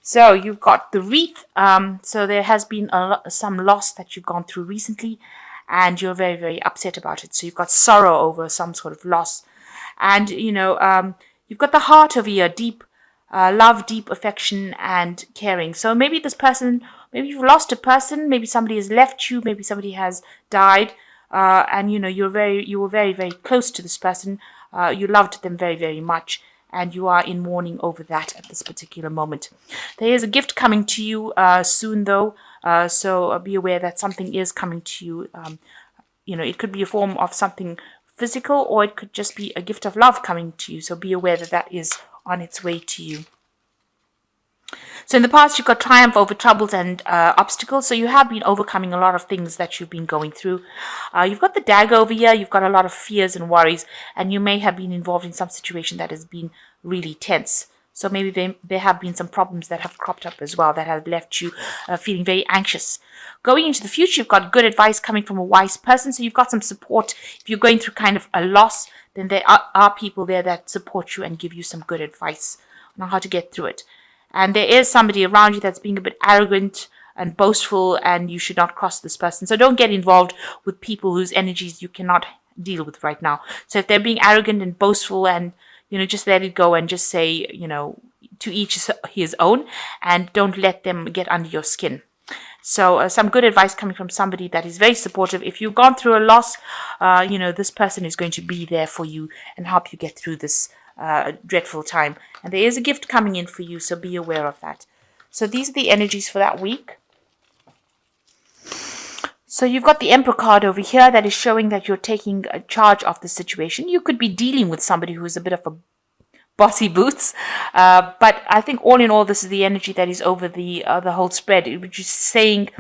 So you've got the wreath. So there has been some loss that you've gone through recently, and you're very, very upset about it. So you've got sorrow over some sort of loss. And, you've got the heart over here, deep love, deep affection and caring. So maybe this person, maybe you've lost a person, maybe somebody has left you, maybe somebody has died, and you were very, very close to this person. You loved them very, very much, and you are in mourning over that at this particular moment. There is a gift coming to you soon, though, so be aware that something is coming to you. It could be a form of something physical, or it could just be a gift of love coming to you. So be aware that that is on its way to you. So in the past, you've got triumph over troubles and obstacles. So you have been overcoming a lot of things that you've been going through. You've got the dagger over here. You've got a lot of fears and worries, and you may have been involved in some situation that has been really tense. So maybe there have been some problems that have cropped up as well that have left you feeling very anxious. Going into the future, you've got good advice coming from a wise person. So you've got some support. If you're going through kind of a loss, then there are people there that support you and give you some good advice on how to get through it. And there is somebody around you that's being a bit arrogant and boastful, and you should not cross this person. So don't get involved with people whose energies you cannot deal with right now. So if they're being arrogant and boastful, and just let it go and just say, to each his own, and don't let them get under your skin. So some good advice coming from somebody that is very supportive. If you've gone through a loss, this person is going to be there for you and help you get through this dreadful time. And there is a gift coming in for you, so be aware of that. So these are the energies for that week. So you've got the Emperor card over here that is showing that you're taking charge of the situation. You could be dealing with somebody who is a bit of a bossy boots, but I think all in all, this is the energy that is over the whole spread, which is saying,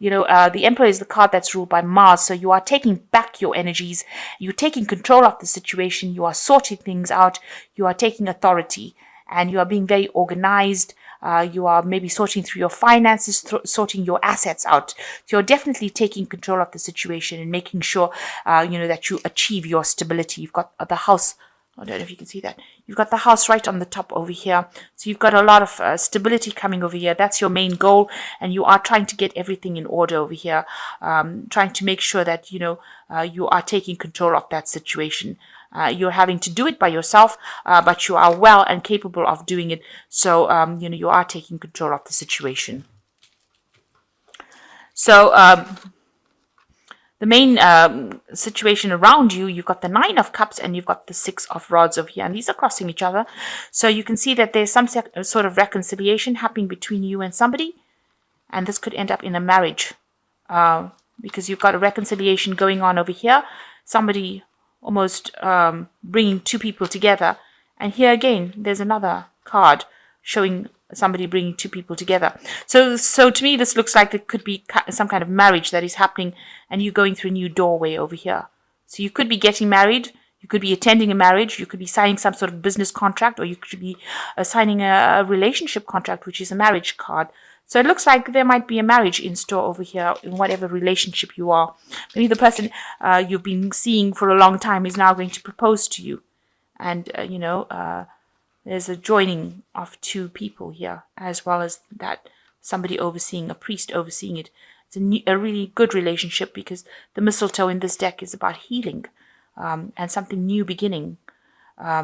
the Emperor is the card that's ruled by Mars. So you are taking back your energies, you're taking control of the situation, you are sorting things out, you are taking authority, and you are being very organized. You are maybe sorting through your finances, sorting your assets out. So you're definitely taking control of the situation and making sure, that you achieve your stability. You've got the house. I don't know if you can see that. You've got the house right on the top over here. So you've got a lot of stability coming over here. That's your main goal. And you are trying to get everything in order over here. Trying to make sure that, you are taking control of that situation. You're having to do it by yourself, but you are well and capable of doing it. So, you are taking control of the situation. So, the main situation around you, you've got the 9 of Cups and you've got the 6 of Rods over here. And these are crossing each other. So you can see that there's some sort of reconciliation happening between you and somebody. And this could end up in a marriage. Because you've got a reconciliation going on over here. Somebody almost bringing two people together. And here again, there's another card showing somebody bringing two people together. So to me, this looks like it could be some kind of marriage that is happening, and you going through a new doorway over here. So you could be getting married, you could be attending a marriage, you could be signing some sort of business contract, or you could be signing a relationship contract, which is a marriage card. So it looks like there might be a marriage in store over here in whatever relationship you are. Maybe the person you've been seeing for a long time is now going to propose to you. And, there's a joining of two people here, as well as that somebody overseeing, a priest overseeing it. It's a really good relationship, because the mistletoe in this deck is about healing and something new beginning.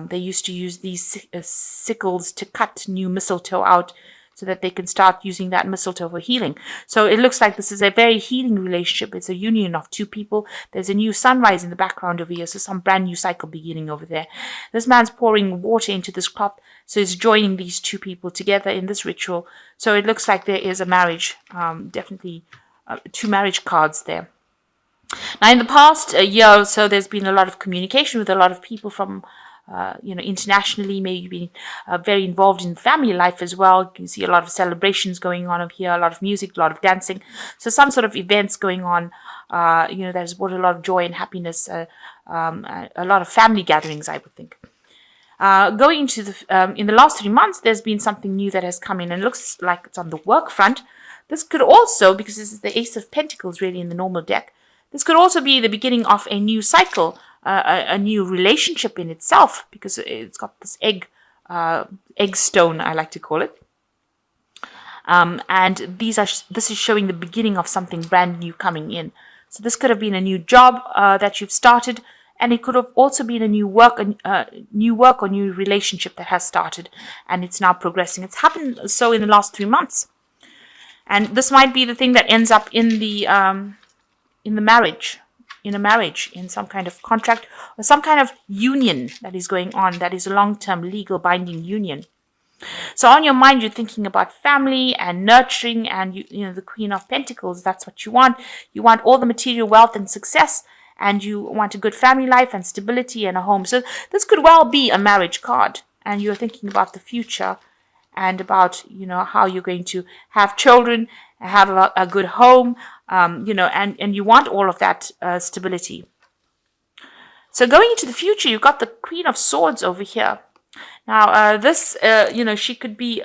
They used to use these sickles to cut new mistletoe out so that they can start using that mistletoe for healing. So it looks like this is a very healing relationship. It's a union of two people. There's a new sunrise in the background over here, so some brand new cycle beginning over there. This man's pouring water into this cloth, so he's joining these two people together in this ritual. So it looks like there is a marriage, definitely two marriage cards there. Now, in the past year or so, there's been a lot of communication with a lot of people from internationally. Maybe you've been very involved in family life as well. You can see a lot of celebrations going on over here, a lot of music, a lot of dancing. So some sort of events going on, that has brought a lot of joy and happiness, a lot of family gatherings, I would think. Going into in the last 3 months, there's been something new that has come in, and it looks like it's on the work front. This could also, because this is the Ace of Pentacles really in the normal deck, this could also be the beginning of a new cycle, a new relationship in itself, because it's got this egg stone, I like to call it. And this is showing the beginning of something brand new coming in. So this could have been a new job that you've started, and it could have also been a new work or new relationship that has started, and it's now progressing. It's happened so in the last 3 months, and this might be the thing that ends up in the marriage, in some kind of contract or some kind of union that is going on. That is a long-term legal binding union. So on your mind, you're thinking about family and nurturing, and the Queen of Pentacles. That's what you want. You want all the material wealth and success, and you want a good family life and stability and a home. So this could well be a marriage card, and you're thinking about the future and about how you're going to have children, have a good home, and you want all of that stability. So going into the future, you've got the Queen of Swords over here. Now, this, she could be,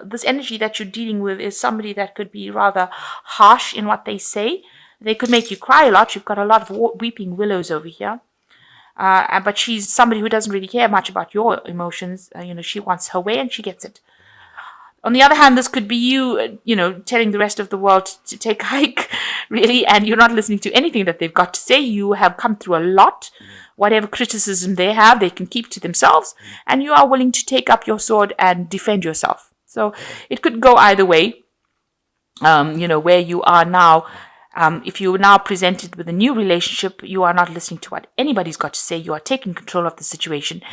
this energy that you're dealing with is somebody that could be rather harsh in what they say. They could make you cry a lot. You've got a lot of weeping willows over here. But she's somebody who doesn't really care much about your emotions. She wants her way and she gets it. On the other hand, this could be you, telling the rest of the world to take a hike, really, and you're not listening to anything that they've got to say. You have come through a lot. Whatever criticism they have, they can keep to themselves, and you are willing to take up your sword and defend yourself. So it could go either way, where you are now. If you're now presented with a new relationship, you are not listening to what anybody's got to say. You are taking control of the situation,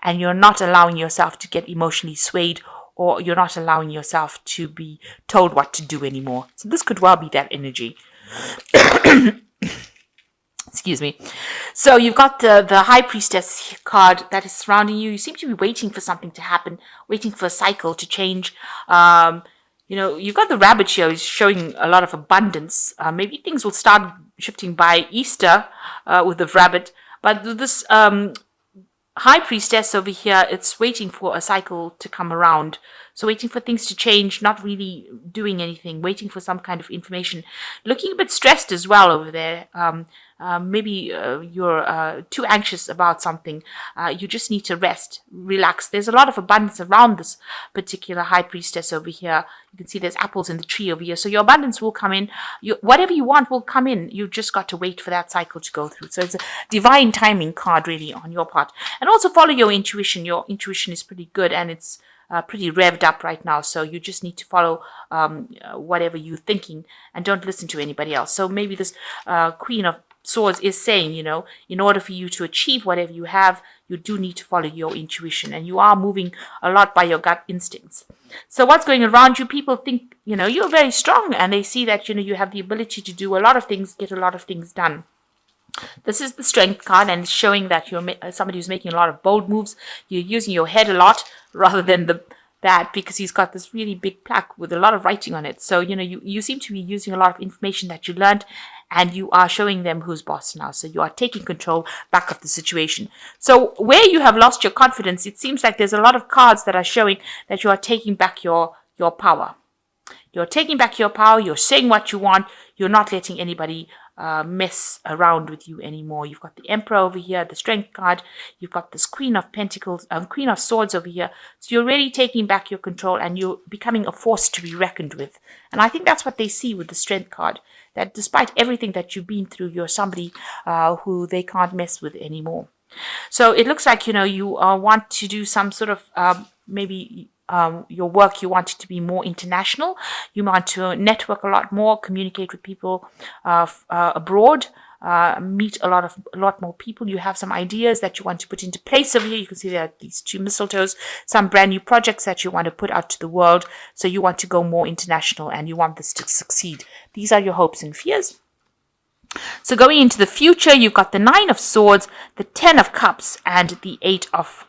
and you're not allowing yourself to get emotionally swayed, or you're not allowing yourself to be told what to do anymore. So this could well be that energy. Excuse me. So you've got the High Priestess card that is surrounding you. You seem to be waiting for something to happen, waiting for a cycle to change. You've got the Rabbit here is showing a lot of abundance. Maybe things will start shifting by Easter with the Rabbit. But this High Priestess over here, it's waiting for a cycle to come around. So waiting for things to change, not really doing anything, waiting for some kind of information. Looking a bit stressed as well over there. Maybe you're too anxious about something. You just need to rest, relax. There's a lot of abundance around this particular High Priestess over here. You can see there's apples in the tree over here. So your abundance will come in. Whatever you want will come in. You've just got to wait for that cycle to go through. So it's a divine timing card really on your part. And also follow your intuition. Your intuition is pretty good, and it's pretty revved up right now. So you just need to follow whatever you're thinking and don't listen to anybody else. So maybe this Queen of Swords is saying, in order for you to achieve whatever you have, you do need to follow your intuition, and you are moving a lot by your gut instincts. So what's going around you, people think, you're very strong, and they see that, you have the ability to do a lot of things, get a lot of things done. This is the Strength card, and it's showing that you're somebody who's making a lot of bold moves. You're using your head a lot rather than that, because he's got this really big plaque with a lot of writing on it. So, you seem to be using a lot of information that you learned, and you are showing them who's boss now. So you are taking control back of the situation. So where you have lost your confidence, it seems like there's a lot of cards that are showing that you are taking back your power. You're taking back your power. You're saying what you want. You're not letting anybody mess around with you anymore. You've got the Emperor over here, the Strength card. You've got this Queen of Pentacles, Queen of Swords over here. So you're really taking back your control, and you're becoming a force to be reckoned with. And I think that's what they see with the Strength card, that despite everything that you've been through, you're somebody who they can't mess with anymore. So it looks like, you want to do some sort of maybe your work, you want it to be more international. You want to network a lot more, communicate with people abroad, meet a lot more people. You have some ideas that you want to put into place over here. You can see there are these 2 mistletoes, some brand new projects that you want to put out to the world. So you want to go more international, and you want this to succeed. These are your hopes and fears. So going into the future, you've got the 9 of Swords, the 10 of Cups, and the 8 of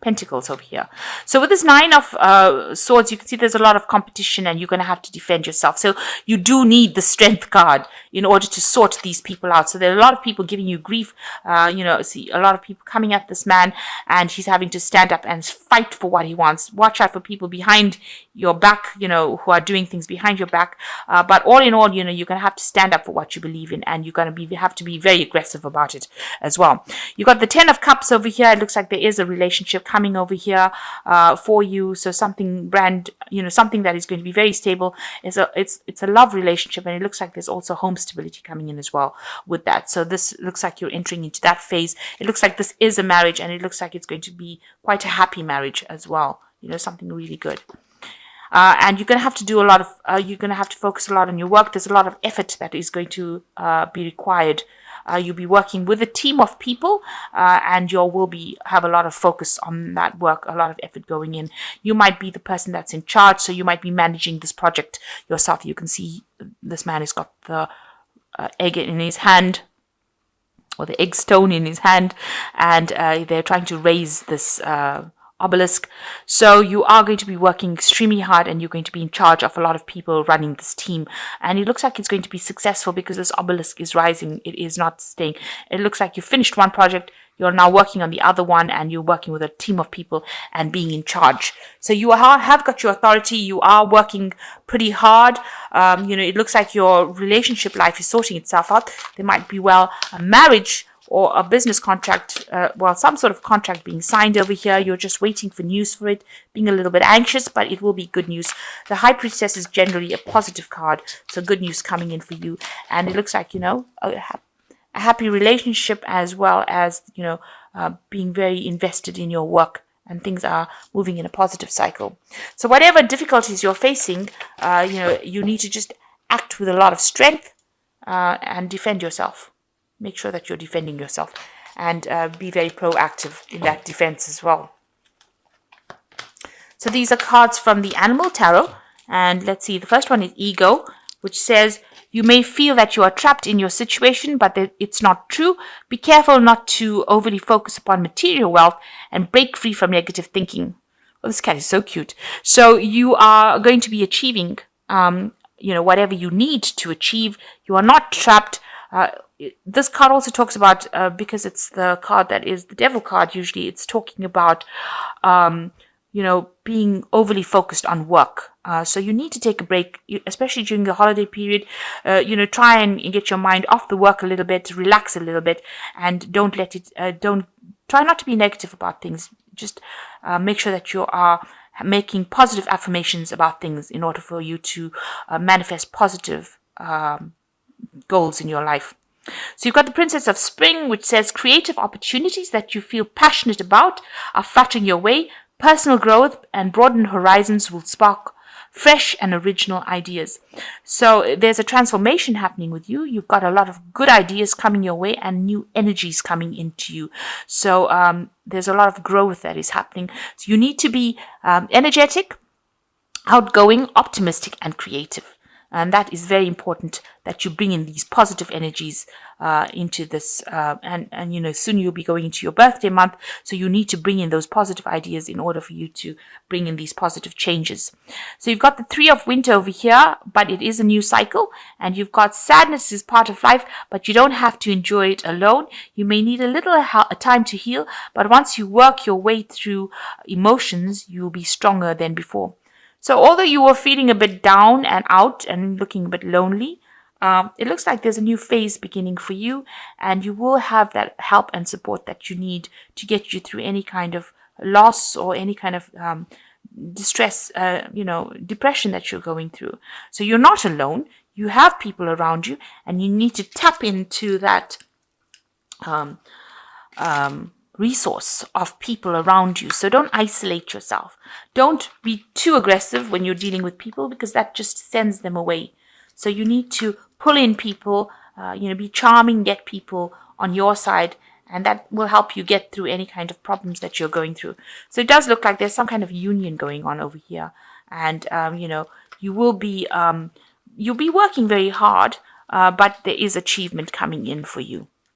Pentacles over here. So with this 9 of Swords, you can see there's a lot of competition, and you're going to have to defend yourself. So you do need the Strength card in order to sort these people out. So there are a lot of people giving you grief. See a lot of people coming at this man, and he's having to stand up and fight for what he wants. Watch out for people behind your back, who are doing things behind your back. But all in all, you're going to have to stand up for what you believe in, and you're going to have to be very aggressive about it as well. You've got the 10 of Cups over here. It looks like there is a relationship. coming over here for you. So something something that is going to be very stable. It's a love relationship, and it looks like there's also home stability coming in as well with that. So this looks like you're entering into that phase. It looks like this is a marriage, and it looks like it's going to be quite a happy marriage as well. Something really good. And you're going to have to do a lot of, you're going to have to focus a lot on your work. There's a lot of effort that is going to be required. You'll be working with a team of people, and you will have a lot of focus on that work, a lot of effort going in. You might be the person that's in charge, so you might be managing this project yourself. You can see this man has got the egg in his hand, or the egg stone in his hand, and they're trying to raise this obelisk. So you are going to be working extremely hard, and you're going to be in charge of a lot of people running this team. And it looks like it's going to be successful because this obelisk is rising. It is not staying. It looks like you finished one project, you're now working on the other one, and you're working with a team of people and being in charge. So you have got your authority. You are working pretty hard. It looks like your relationship life is sorting itself out. There might be a marriage or a business contract, some sort of contract being signed over here. You're just waiting for news for it, being a little bit anxious, but it will be good news. The High Priestess is generally a positive card, so good news coming in for you. And it looks like, a happy relationship, as well as, being very invested in your work, and things are moving in a positive cycle. So whatever difficulties you're facing, you need to just act with a lot of strength and defend yourself. Make sure that you're defending yourself, and be very proactive in that defense as well. So these are cards from the Animal Tarot. And let's see, the first one is Ego, which says, you may feel that you are trapped in your situation, but it's not true. Be careful not to overly focus upon material wealth, and break free from negative thinking. Oh, this cat is so cute. So you are going to be achieving, whatever you need to achieve. You are not trapped. This card also talks about, because it's the card that is the Devil card, usually it's talking about, being overly focused on work. So you need to take a break, especially during the holiday period. Try and get your mind off the work a little bit, relax a little bit, and don't try not to be negative about things. Just make sure that you are making positive affirmations about things in order for you to manifest positive goals in your life. So you've got the Princess of Spring, which says creative opportunities that you feel passionate about are fluttering your way. Personal growth and broadened horizons will spark fresh and original ideas. So there's a transformation happening with you. You've got a lot of good ideas coming your way, and new energies coming into you. So there's a lot of growth that is happening. So you need to be energetic, outgoing, optimistic, and creative. And that is very important, that you bring in these positive energies into this. And soon you'll be going into your birthday month. So you need to bring in those positive ideas in order for you to bring in these positive changes. So you've got the Three of Winter over here, but it is a new cycle. And you've got sadness is part of life, but you don't have to enjoy it alone. You may need a little time to heal, but once you work your way through emotions, you'll be stronger than before. So although you were feeling a bit down and out and looking a bit lonely, it looks like there's a new phase beginning for you, and you will have that help and support that you need to get you through any kind of loss or any kind of distress, depression that you're going through. So you're not alone. You have people around you, and you need to tap into that resource of people around you. So don't isolate yourself. Don't be too aggressive when you're dealing with people, because that just sends them away. So you need to pull in people, be charming, get people on your side, and that will help you get through any kind of problems that you're going through. So it does look like there's some kind of union going on over here, and you will be you'll be working very hard, but there is achievement coming in for you.